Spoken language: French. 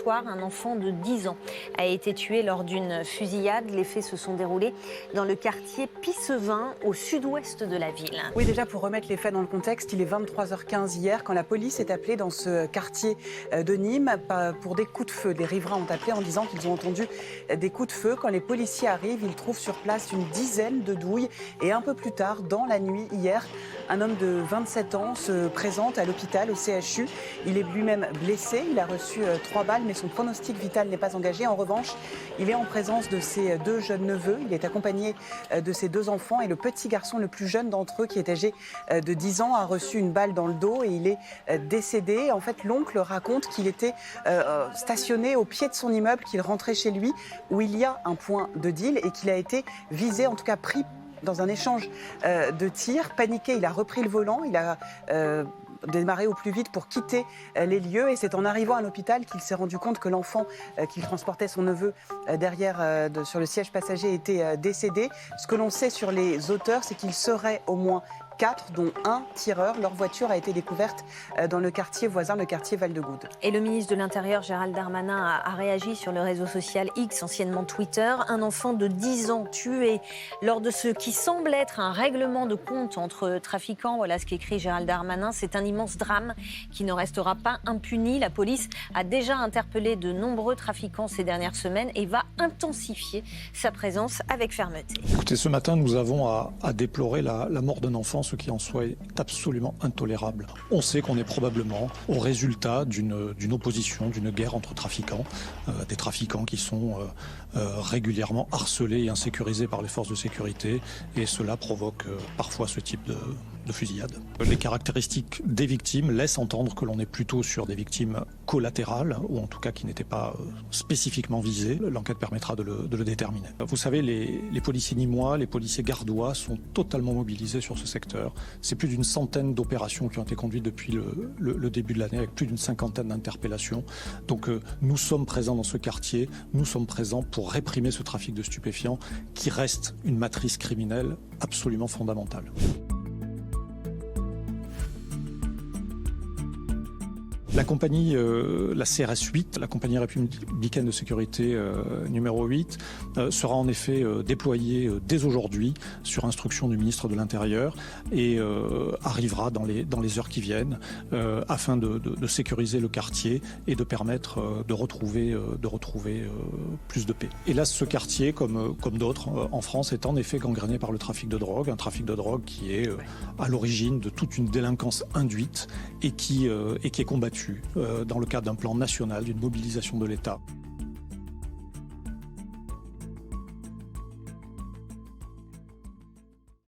soir, un enfant de 10 ans a été tué lors d'une fusillade. Les faits se sont déroulés dans le quartier Pissevin, au sud-ouest de la ville. Oui, déjà pour remettre les faits dans le contexte, il est 23h15 hier quand la police est appelée dans ce quartier de Nîmes pour des coups de feu. Des riverains ont appelé en disant qu'ils ont entendu des coups de feu. Quand les policiers arrivent, ils trouvent sur place une dizaine de douilles. Et un peu plus tard, dans la nuit hier, un homme de 27 ans se présente à l'hôpital, au CHU. Il est lui-même blessé, il a reçu 3 balles, mais son pronostic vital n'est pas engagé. En revanche, il est en présence de ses 2 jeunes neveux. Il est accompagné de ses 2 enfants et le petit garçon le plus jeune d'entre eux, qui est âgé de 10 ans, a reçu une balle dans le dos et il est décédé. En fait, l'oncle raconte qu'il était stationné au pied de son immeuble, qu'il rentrait chez lui où il y a un point de deal et qu'il a été visé, en tout cas pris dans un échange de tirs. Paniqué, il a repris le volant, il a démarré au plus vite pour quitter les lieux et c'est en arrivant à l'hôpital qu'il s'est rendu compte que l'enfant qu'il transportait, son neveu, derrière sur le siège passager était décédé. Ce que l'on sait sur les auteurs, c'est qu'ils seraient au moins 4, dont un tireur. Leur voiture a été découverte dans le quartier voisin, le quartier Val-de-Goude. Et le ministre de l'Intérieur, Gérald Darmanin, a réagi sur le réseau social X, anciennement Twitter. Un enfant de 10 ans tué lors de ce qui semble être un règlement de compte entre trafiquants. Voilà ce qu'écrit Gérald Darmanin. C'est un immense drame qui ne restera pas impuni. La police a déjà interpellé de nombreux trafiquants ces dernières semaines et va intensifier sa présence avec fermeté. Écoutez, ce matin, nous avons à déplorer la mort d'un enfant, ce qui en soi est absolument intolérable. On sait qu'on est probablement au résultat d'une opposition, d'une guerre entre trafiquants, des trafiquants qui sont régulièrement harcelés et insécurisés par les forces de sécurité, et cela provoque parfois ce type de fusillade. Les caractéristiques des victimes laissent entendre que l'on est plutôt sur des victimes collatérales, ou en tout cas qui n'étaient pas spécifiquement visées. L'enquête permettra de le déterminer. Vous savez, les policiers nîmois, les policiers gardois sont totalement mobilisés sur ce secteur. C'est plus d'une centaine d'opérations qui ont été conduites depuis le début de l'année, avec plus d'une 50aine d'interpellations. Donc nous sommes présents dans ce quartier, nous sommes présents pour réprimer ce trafic de stupéfiants qui reste une matrice criminelle absolument fondamentale. La compagnie, la CRS 8, la compagnie républicaine de sécurité numéro 8, sera en effet déployée dès aujourd'hui sur instruction du ministre de l'Intérieur et arrivera dans les heures qui viennent afin de sécuriser le quartier et de permettre de retrouver plus de paix. Hélas, ce quartier, comme d'autres en France, est en effet gangréné par le trafic de drogue, un trafic de drogue qui est à l'origine de toute une délinquance induite et qui est combattue dans le cadre d'un plan national, d'une mobilisation de l'État.